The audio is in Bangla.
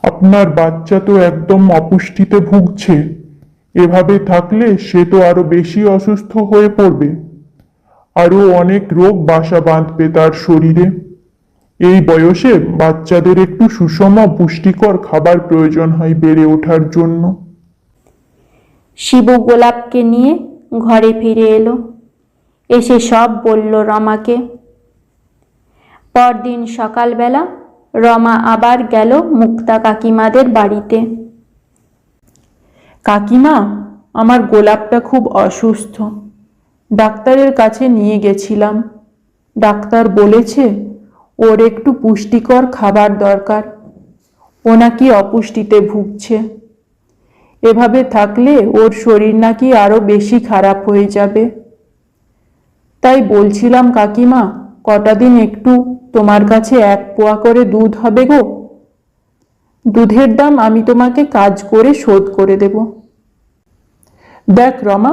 আপনার বাচ্চা তো একদম অপুষ্টিতে ভুগছে। এভাবে থাকলে সে তো আরো বেশি অসুস্থ হয়ে পড়বে। আরো অনেক রোগ বাসা বাঁধবে তার শরীরে। এই বয়সে বাচ্চাদের একটু সুষম পুষ্টিকর খাবার প্রয়োজন হয় বেড়ে ওঠার জন্য। শিবু গোলাপকে নিয়ে ঘরে ফিরে এলো, এসে সব বলল রমাকে। পরদিন সকালবেলা রমা আবার গেল মুক্তা কাকিমাদের বাড়িতে। কাকিমা, আমার গোলাপটা খুব অসুস্থ। ডাক্তারের কাছে নিয়ে গেছিলাম। ডাক্তার বলেছে ওর একটু পুষ্টিকর খাবার দরকার। ও নাকি অপুষ্টিতে ভুগছে। এভাবে থাকলে ওর শরীর নাকি আরো বেশি খারাপ হয়ে যাবে। তাই বলছিলাম কাকিমা, কটা দিন একটু তোমার কাছে 1 পোয়া করে দুধ হবে গো। দুধের দাম আমি তোমাকে কাজ করে শোধ করে দেব। দেখ রমা,